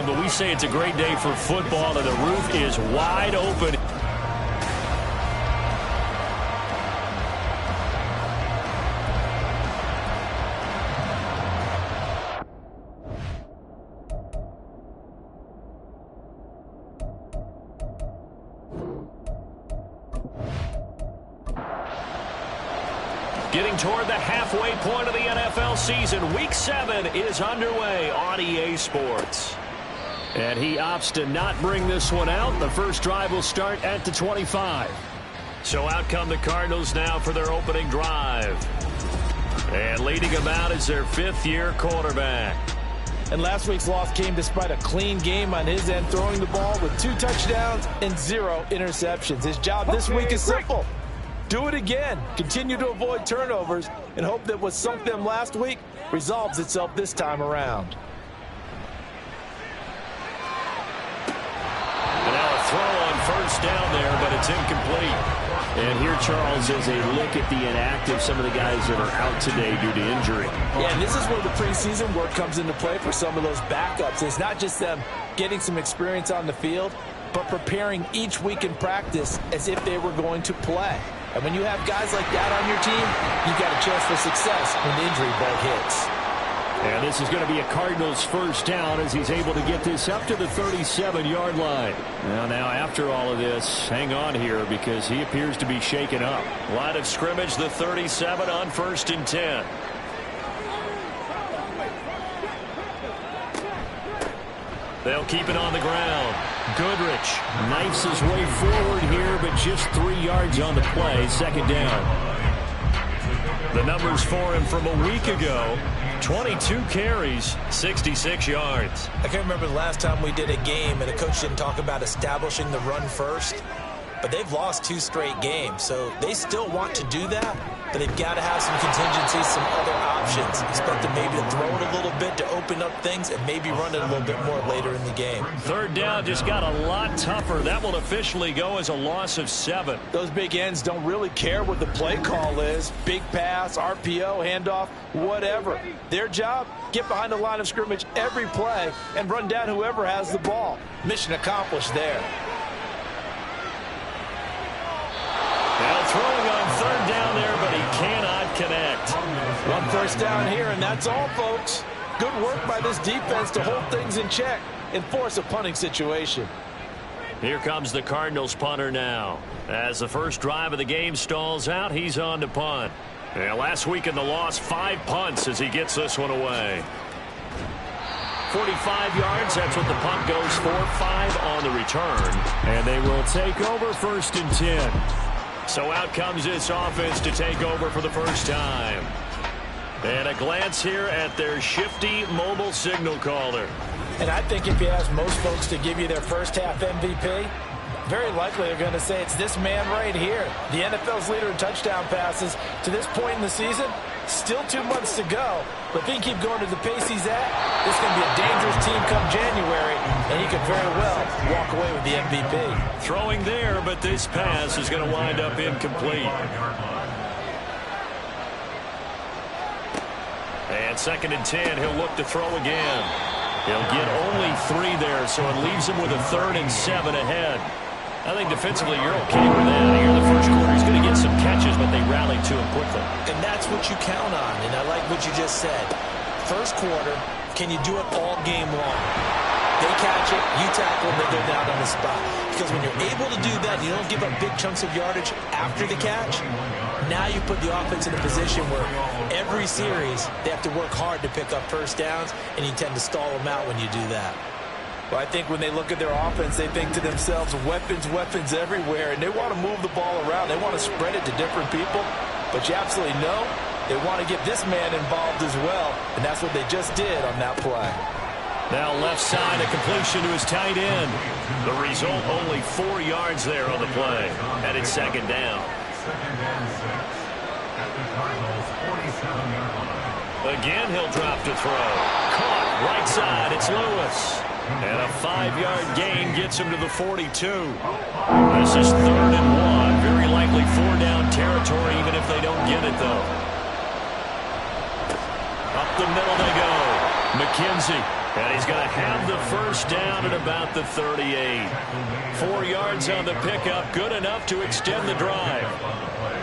but we say it's a great day for football, and the roof is wide open. Getting toward the halfway point of the NFL season, Week 7 is underway on EA Sports. And he opts to not bring this one out. The first drive will start at the 25. So out come the Cardinals now for their opening drive. And leading them out is their fifth-year quarterback. And last week's loss came despite a clean game on his end, throwing the ball with 2 touchdowns and 0 interceptions. His job this week is simple. Do it again. Continue to avoid turnovers and hope that what sunk them last week resolves itself this time around. And now a throw on first down there, but it's incomplete. And here, Charles, is a look at the inactive, some of the guys that are out today due to injury. Yeah, and this is where the preseason work comes into play for some of those backups. It's not just them getting some experience on the field, but preparing each week in practice as if they were going to play. And when you have guys like that on your team, you've got a chance for success when the injury bug hits. And this is going to be a Cardinals first down as he's able to get this up to the 37-yard line. Now, after all of this, hang on here because he appears to be shaken up. Line of scrimmage, the 37 on 1st and 10. They'll keep it on the ground. Goodrich knifes his way forward here, but just 3 yards on the play. Second down. The numbers for him from a week ago, 22 carries, 66 yards. I can't remember the last time we did a game and a coach didn't talk about establishing the run first. But they've lost 2 straight games, so they still want to do that. But they've got to have some contingencies, some other options. Expect them maybe to throw it a little bit to open up things and maybe run it a little bit more later in the game. Third down just got a lot tougher. That will officially go as a loss of 7. Those big ends don't really care what the play call is. Big pass, RPO, handoff, whatever. Their job, get behind the line of scrimmage every play and run down whoever has the ball. Mission accomplished there. Now throwing on third down there, but he cannot connect. 1 first down here, and that's all, folks. Good work by this defense to hold things in check and force a punting situation. Here comes the Cardinals punter now. As the first drive of the game stalls out, he's on to punt. And last week in the loss, 5 punts as he gets this one away. 45 yards, that's what the punt goes for. 5 on the return. And they will take over 1st and 10. So out comes this offense to take over for the first time. And a glance here at their shifty mobile signal caller. And I think if you ask most folks to give you their first half MVP, very likely they're going to say it's this man right here. The NFL's leader in touchdown passes to this point in the season. Still 2 months to go, but if he can keep going to the pace he's at, this is going to be a dangerous team come January, and he could very well walk away with the MVP. Throwing there, but this pass is going to wind up incomplete. And 2nd and 10, he'll look to throw again. He'll get only 3 there, so it leaves him with a 3rd and 7 ahead. I think defensively you're okay with that. Here in the first quarter, he's going to get some catches, but they rallied to him quickly. And that's what you count on, and I like what you just said. First quarter, can you do it all game long? They catch it, you tackle, and they go down on the spot. Because when you're able to do that, you don't give up big chunks of yardage after the catch. Now you put the offense in a position where every series they have to work hard to pick up first downs, and you tend to stall them out when you do that. Well, I think when they look at their offense, they think to themselves, weapons, weapons everywhere, and they want to move the ball around. They want to spread it to different people, but you absolutely know they want to get this man involved as well, and that's what they just did on that play. Now left side, a completion to his tight end. The result, only 4 yards there on the play, and it's 2nd down. Again, he'll drop to throw. Caught right side, it's Lewis. And a 5-yard gain gets him to the 42. This is 3rd and 1. Very likely 4-down territory, even if they don't get it, though. Up the middle they go. McKenzie And he's going to have the first down at about the 38. 4 yards on the pickup, good enough to extend the drive.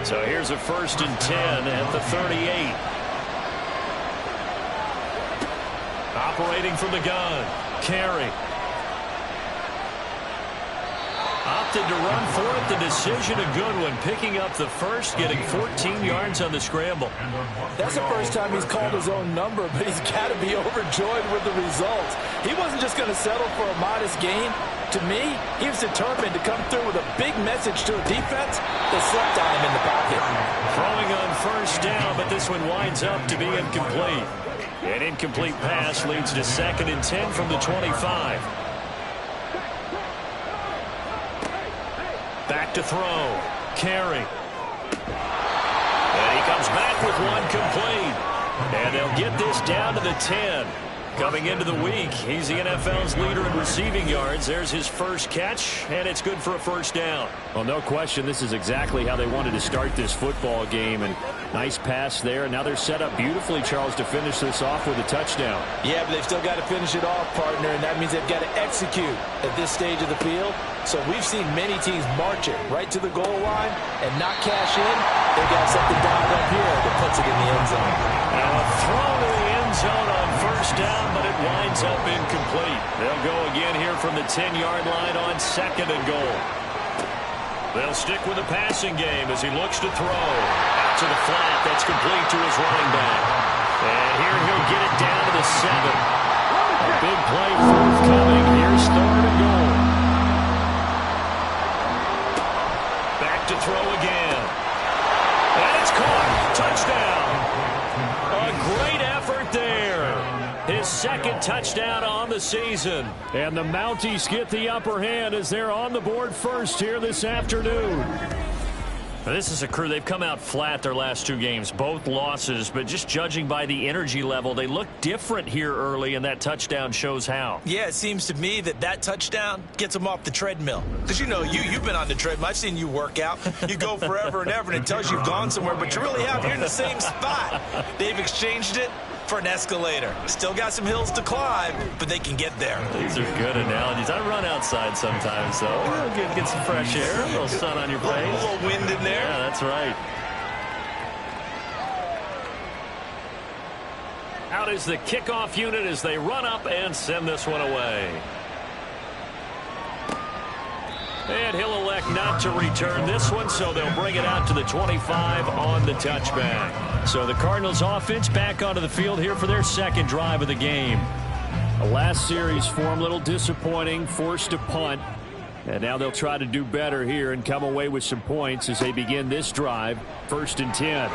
So here's a 1st and 10 at the 38. Operating from the gun, Carey. Opted to run for it. The decision a good one. Picking up the first, getting 14 yards on the scramble. That's the first time he's called his own number, but he's got to be overjoyed with the results. He wasn't just going to settle for a modest gain. To me, he was determined to come through with a big message to a defense that slept on him in the pocket. Throwing on 1st down, but this one winds up to be incomplete. An incomplete pass leads to 2nd and 10 from the 25. Back to throw. Carey. And he comes back with one complete. And they'll get this down to the 10. Coming into the week, he's the NFL's leader in receiving yards. There's his first catch, and it's good for a 1st down. Well, no question, this is exactly how they wanted to start this football game. And nice pass there. Now they're set up beautifully, Charles, to finish this off with a touchdown. Yeah, but they've still got to finish it off, partner, and that means they've got to execute at this stage of the field. So we've seen many teams march it right to the goal line and not cash in. They've got something dialed up here that puts it in the end zone. Now a throw to the end zone on 1st down, but it winds up incomplete. They'll go again here from the 10-yard line on 2nd and goal. They'll stick with the passing game as he looks to throw. Out to the flat. That's complete to his running back. And here he'll get it down to the 7. A big play forthcoming. Here's 3rd and goal. Back to throw again. And it's caught. Touchdown. A great effort there. His 2nd touchdown on the season. And the Mounties get the upper hand as they're on the board first here this afternoon. This is a crew. They've come out flat their last 2 games, both losses, but just judging by the energy level, they look different here early, and that touchdown shows how. Yeah, it seems to me that touchdown gets them off the treadmill. Because you know, you've been on the treadmill. I've seen you work out. You go forever and ever, and it tells you you've gone somewhere, but you really have. You're in the same spot. They've exchanged it for an escalator. Still got some hills to climb, but they can get there. These are good analogies. I run outside sometimes, though. Get some fresh air, a little sun on your face. A little wind in there. Yeah, that's right. Out is the kickoff unit as they run up and send this one away. And he'll elect not to return this one, so they'll bring it out to the 25 on the touchback. So the Cardinals offense back onto the field here for their 2nd drive of the game. The last series form, a little disappointing, forced to punt. And now they'll try to do better here and come away with some points as they begin this drive. 1st and 10.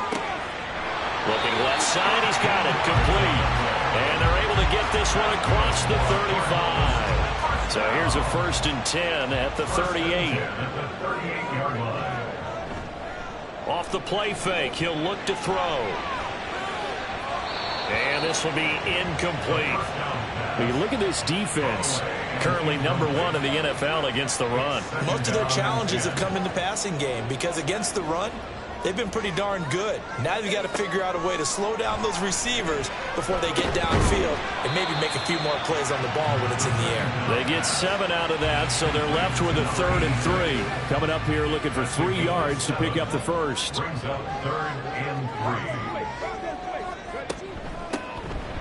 Looking left side, he's got it complete. And they're able to get this one across the 35. So here's a 1st and 10 at the 38. Off the play fake, he'll look to throw. And this will be incomplete. When you look at this defense, currently #1 in the NFL against the run. Most of their challenges have come in the passing game because against the run, they've been pretty darn good. Now they've got to figure out a way to slow down those receivers before they get downfield and maybe make a few more plays on the ball when it's in the air. They get 7 out of that, so they're left with a 3rd and 3. Coming up here looking for 3 yards to pick up the first.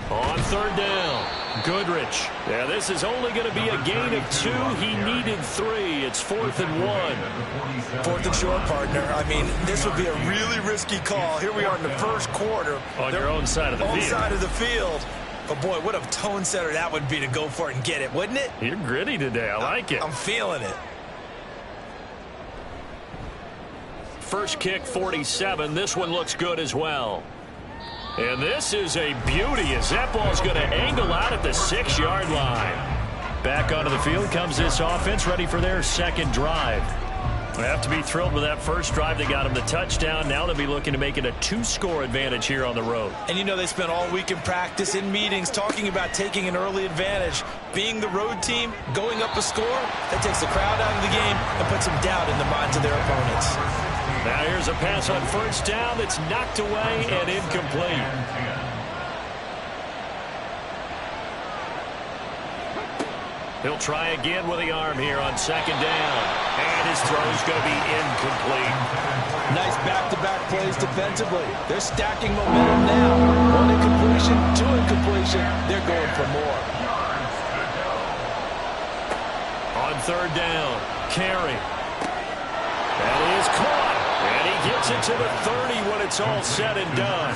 On 3rd down, Goodrich. Yeah, this is only going to be a gain of 2. He needed 3. It's 4th and 1. 4th and short, partner. I mean, this would be a really risky call. Here we are in the 1st quarter. On your own side of the field. On side of the field. But, boy, what a tone setter that would be to go for it and get it, wouldn't it? You're gritty today. I like it. I'm feeling it. First kick, 47. This one looks good as well. And this is a beauty as that ball's going to angle out at the 6-yard line. Back onto the field comes this offense, ready for their 2nd drive. They have to be thrilled with that first drive. They got him the touchdown. Now they'll be looking to make it a 2-score advantage here on the road. And you know they spent all week in practice, in meetings, talking about taking an early advantage. Being the road team, going up a score, that takes the crowd out of the game and puts some doubt in the minds of their opponents. Now here's a pass on 1st down that's knocked away and incomplete. He'll try again with the arm here on second down. And his throw's going to be incomplete. Nice back-to-back plays defensively. They're stacking momentum now. One incompletion, two incompletion. They're going for more. On third down, Carey. That is caught. And he gets it to the 30 when it's all said and done.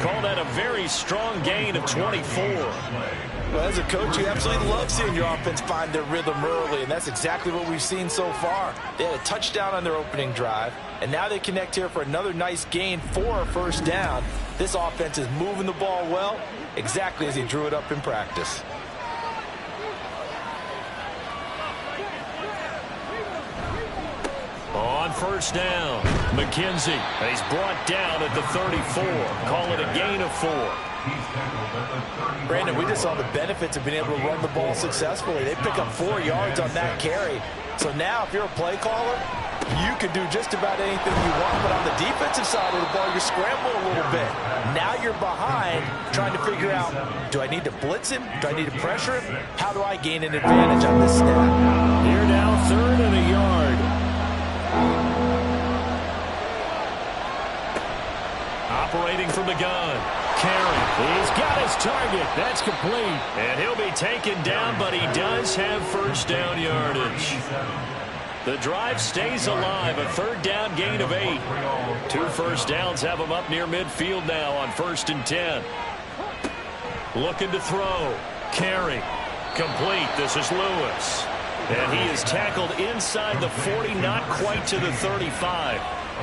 Call that a very strong gain of 24. Well, as a coach, you absolutely love seeing your offense find their rhythm early, and that's exactly what we've seen so far. They had a touchdown on their opening drive, and now they connect here for another nice gain for a first down. This offense is moving the ball well, exactly as he drew it up in practice. On first down, McKenzie. He's brought down at the 34. Call it a gain of 4. Brandon, we just saw the benefits of being able to run the ball successfully. They pick up 4 yards on that carry. So now if you're a play caller, you can do just about anything you want. But on the defensive side of the ball, you're scrambling a little bit. Now you're behind trying to figure out, do I need to blitz him? Do I need to pressure him? How do I gain an advantage on this snap? Here now, 3rd and a yard. Operating from the gun. Carey. He's got his target. That's complete. And he'll be taken down, but he does have first down yardage. The drive stays alive. A 3rd down gain of 8. 2 first downs have him up near midfield now on 1st and 10. Looking to throw. Carey. Complete. This is Lewis. And he is tackled inside the 40, not quite to the 35.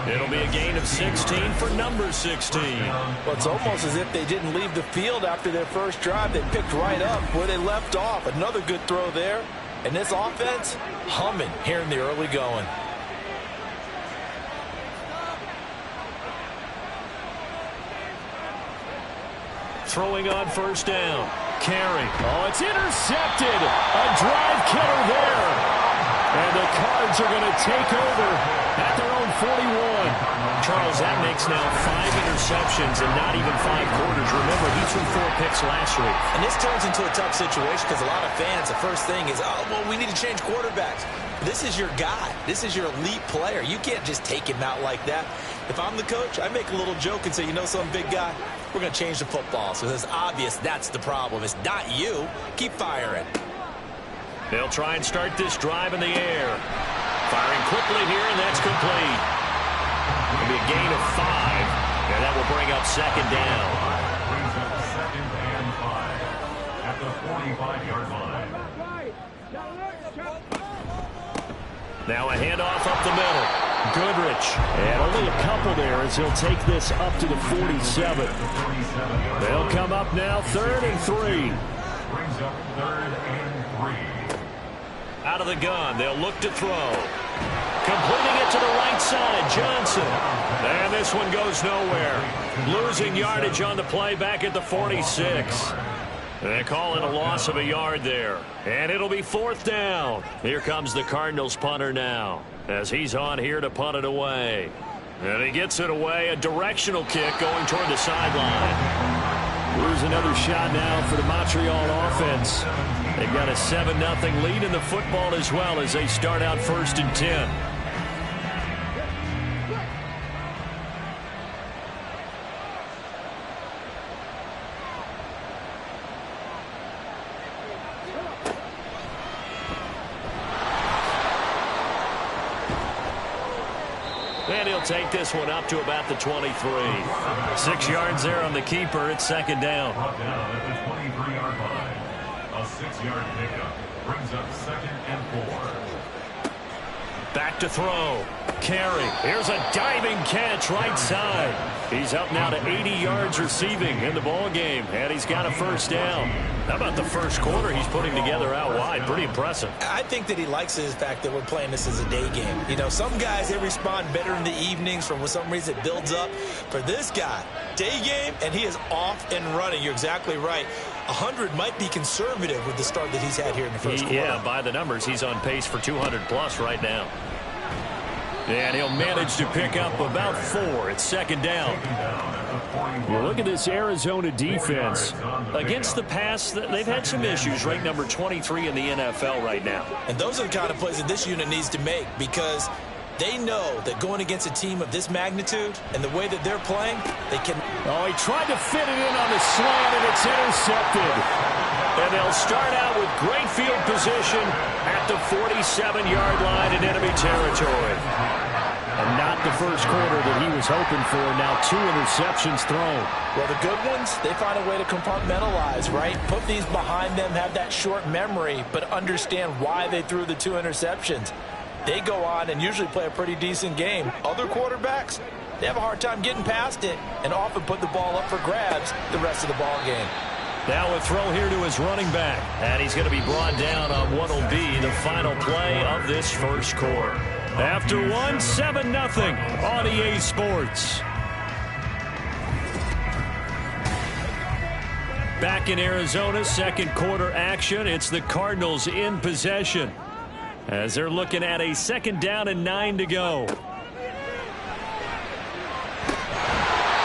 It'll be a gain of 16 for number 16. Well, it's almost as if they didn't leave the field after their first drive. They picked right up where they left off. Another good throw there. And this offense, humming here in the early going. Throwing on first down. Carey. Oh, it's intercepted. A drive killer there. And the Cards are going to take over at their own 41. Charles, that makes now 5 interceptions and not even 5 quarters. Remember, he threw 4 picks last week. And this turns into a tough situation because a lot of fans, the first thing is, oh, well, we need to change quarterbacks. This is your guy. This is your elite player. You can't just take him out like that. If I'm the coach, I make a little joke and say, you know some big guy, we're going to change the football. So it's obvious that's the problem. It's not you. Keep firing. They'll try and start this drive in the air. Firing quickly here, and that's complete. It'll be a gain of 5, and that will bring up 2nd down. Brings up 2nd and 5 at the 45-yard line. Now a handoff up the middle. Goodrich. And only a couple there as he'll take this up to the 47. They'll come up now 3rd and 3. Brings up 3rd and 3. Out of the gun, they'll look to throw. Completing it to the right side, Johnson. And this one goes nowhere. Losing yardage on the play back at the 46. They call it a loss of a yard there. And it'll be 4th down. Here comes the Cardinals punter now, as he's on here to punt it away. And he gets it away, a directional kick going toward the sideline. Here's another shot now for the Montreal offense. They've got a 7-0 lead in the football as well as they start out 1st and 10. And he'll take this one up to about the 23. 6 yards there on the keeper. It's 2nd down. Brought down at the 23-yard line. A 6-yard pickup brings up 2nd and 4. Back to throw. Carey. Here's a diving catch right side. He's up now to 80 yards receiving in the ball game, and he's got a first down. How about the first quarter he's putting together out wide? Pretty impressive. I think that he likes the fact that we're playing this as a day game. You know, some guys, they respond better in the evenings. For some reason, it builds up. For this guy, day game, and he is off and running. You're exactly right. 100 might be conservative with the start that he's had here in the first quarter. Yeah, by the numbers, he's on pace for 200-plus right now. And he'll manage to pick up about 4. It's 2nd down. Well, look at this Arizona defense. Against the pass, they've had some issues. Ranked number 23 in the NFL right now. And those are the kind of plays that this unit needs to make, because they know that going against a team of this magnitude and the way that they're playing, they can... Oh, he tried to fit it in on the slant, and it's intercepted. And they'll start out with great field position at the 47-yard line in enemy territory. And not the first quarter that he was hoping for. Now 2 interceptions thrown. Well, the good ones, they find a way to compartmentalize, right? Put these behind them, have that short memory, but understand why they threw the 2 interceptions. They go on and usually play a pretty decent game. Other quarterbacks, they have a hard time getting past it and often put the ball up for grabs the rest of the ball game. Now a throw here to his running back. And he's going to be brought down on what will be the final play of this first quarter. After 1, 7-0 on EA Sports. Back in Arizona, second quarter action. It's the Cardinals in possession, as they're looking at a 2nd down and 9 to go.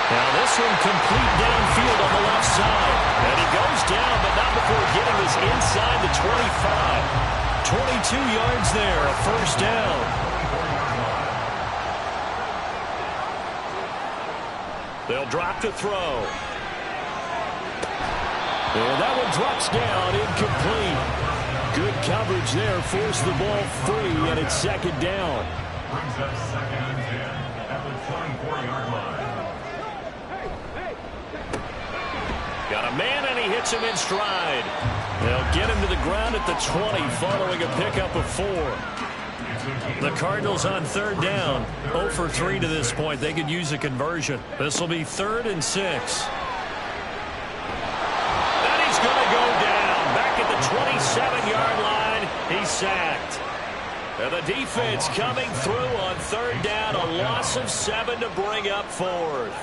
Now this one complete downfield on the left side. And he goes down, but not before getting this inside the 25. 22 yards there, a first down. They'll drop to throw. And that one drops down, incomplete. Good coverage there, forced the ball free, and it's 2nd down. Brings up 2nd and 10 at the 24-yard line. Got a man, and he hits him in stride. They'll get him to the ground at the 20, following a pickup of 4. The Cardinals on 3rd down. 0 for 3 to this point. They could use a conversion. This will be 3rd and 6. And he's going to go down. Back at the 27-yard line. He's sacked. And the defense coming through on 3rd down. A loss of 7 to bring up 4th.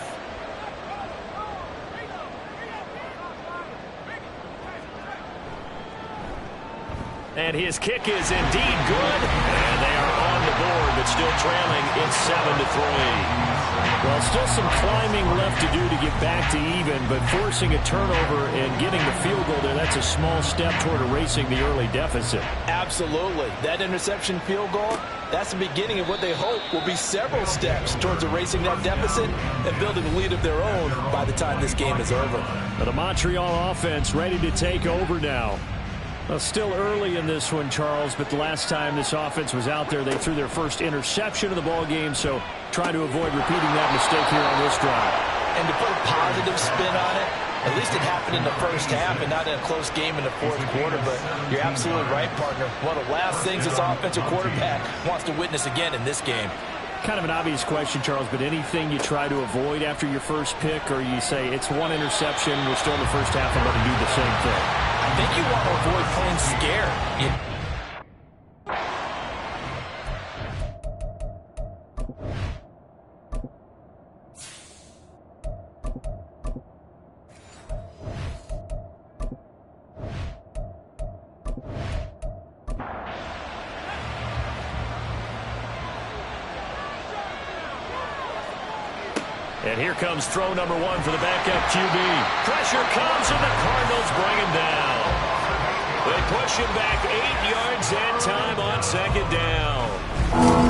And his kick is indeed good. And they are on the board, but still trailing. It's 7-3. Well, still some climbing left to do to get back to even, but forcing a turnover and getting the field goal there, that's a small step toward erasing the early deficit. Absolutely. That interception field goal, that's the beginning of what they hope will be several steps towards erasing that deficit and building a lead of their own by the time this game is over. But the Montreal offense ready to take over now. Well, still early in this one, Charles, but the last time this offense was out there, they threw their first interception of the ball game, so trying to avoid repeating that mistake here on this drive. And to put a positive spin on it, at least it happened in the first half and not in a close game in the 4th quarter, but you're absolutely right, partner. One of the last things this offensive quarterback wants to witness again in this game. Kind of an obvious question, Charles, but anything you try to avoid after your first pick, or you say it's 1 interception, we're still in the first half, I'm going to do the same thing? I think you want to avoid playing scared. And here comes throw number 1 for the backup QB. Pressure comes, and the Cardinals bring him down. They push him back 8 yards and time on 2nd down.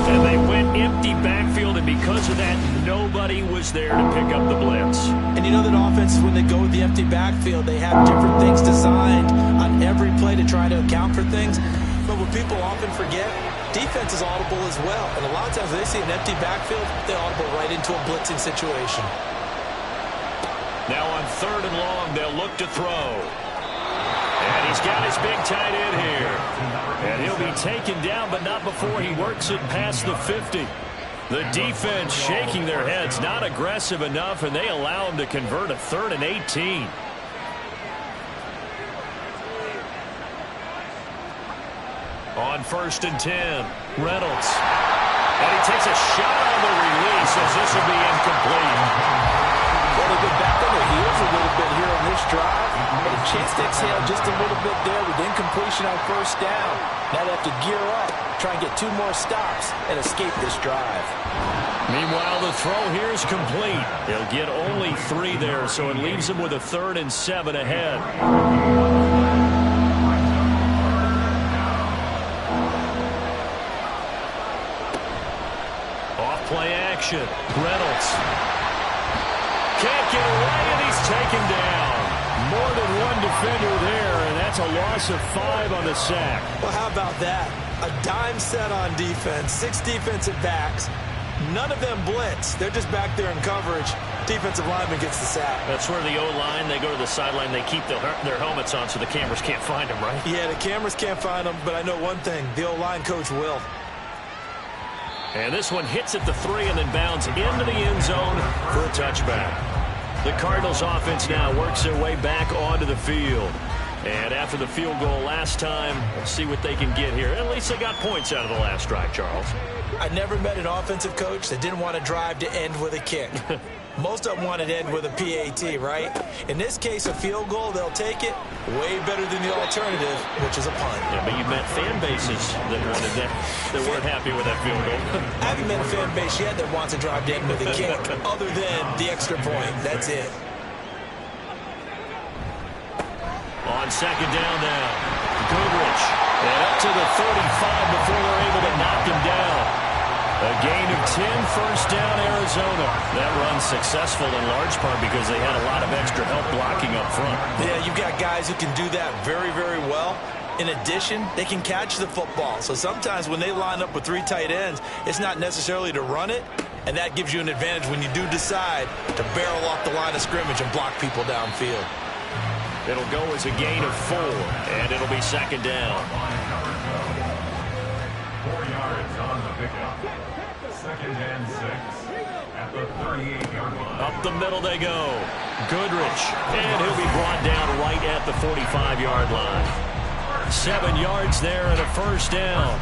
And they went empty backfield, and because of that, nobody was there to pick up the blitz. And you know that offenses, when they go with the empty backfield, they have different things designed on every play to try to account for things. But what people often forget, defense is audible as well. And a lot of times when they see an empty backfield, they audible right into a blitzing situation. Now on 3rd and long, they'll look to throw. And he's got his big tight end here. And he'll be taken down, but not before he works it past the 50. The defense shaking their heads, not aggressive enough, and they allow him to convert a 3rd and 18. On 1st and 10, Reynolds. And he takes a shot on the release as this will be incomplete. Well, they've been back on their heels a little bit here on this drive, but a chance to exhale just a little bit there with incompletion on first down. Now they have to gear up, try and get 2 more stops, and escape this drive. Meanwhile, the throw here is complete. They'll get only 3 there, so it leaves them with a 3rd and 7 ahead. Off-play action. Reynolds can't get away, and he's taken down. More than one defender there, and that's a loss of 5 on the sack. Well, how about that? A dime set on defense, 6 defensive backs. None of them blitz. They're just back there in coverage. Defensive lineman gets the sack. That's where the O-line, they go to the sideline, they keep their helmets on so the cameras can't find them, right? Yeah, the cameras can't find them, but I know one thing. The O-line coach will. And this one hits at the 3 and then bounds into the end zone for a touchback. The Cardinals offense now works their way back onto the field. And after the field goal last time, we'll see what they can get here. At least they got points out of the last drive, Charles. I never met an offensive coach that didn't want to drive to end with a kick. Most of them wanted to end with a PAT, right? In this case, a field goal, they'll take it. Way better than the alternative, which is a punt. Yeah, but you met fan bases that wanted that, that weren't happy with that field goal. I haven't met a fan base yet that wants to drive to end with a kick, other than the extra point. That's it. On 2nd down now, Goodrich. And up to the 35 before they're able to knock him down. A gain of 10, first down, Arizona. That run successful in large part because they had a lot of extra help blocking up front. Yeah, you've got guys who can do that very, very well. In addition, they can catch the football. So sometimes when they line up with 3 tight ends, it's not necessarily to run it, and that gives you an advantage when you do decide to barrel off the line of scrimmage and block people downfield. It'll go as a gain of 4, and it'll be 2nd down. 4 yards on the pickup. 2nd and 6 at the 38-yard line. Up the middle they go. Goodrich, and he'll be brought down right at the 45-yard line. 7 yards there and a first down.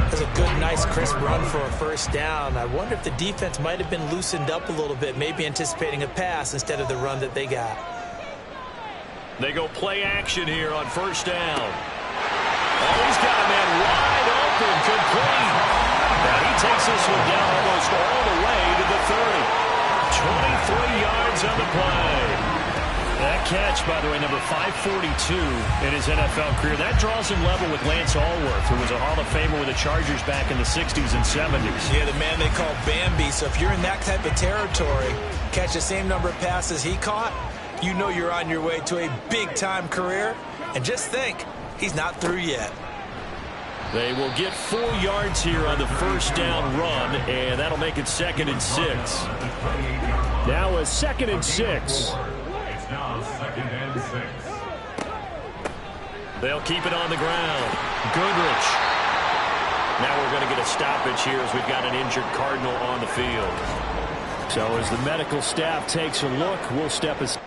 That's a good, nice, crisp run for a first down. I wonder if the defense might have been loosened up a little bit, maybe anticipating a pass instead of the run that they got. They go play action here on first down. Oh, he's got a man wide open, complete. Now he takes this one down almost all the way to the 30. 23 yards on the play. That catch, by the way, number 542 in his NFL career. That draws him level with Lance Allworth, who was a Hall of Famer with the Chargers back in the 60s and 70s. Yeah, the man they call Bambi. So if you're in that type of territory, catch the same number of passes he caught, you know you're on your way to a big-time career. And just think, he's not through yet. They will get 4 yards here on the first down run, and that'll make it 2nd and 6. Now a 2nd and 6. It's now 2nd and 6. They'll keep it on the ground. Goodrich. Now we're going to get a stoppage here as we've got an injured Cardinal on the field. So as the medical staff takes a look, we'll step aside.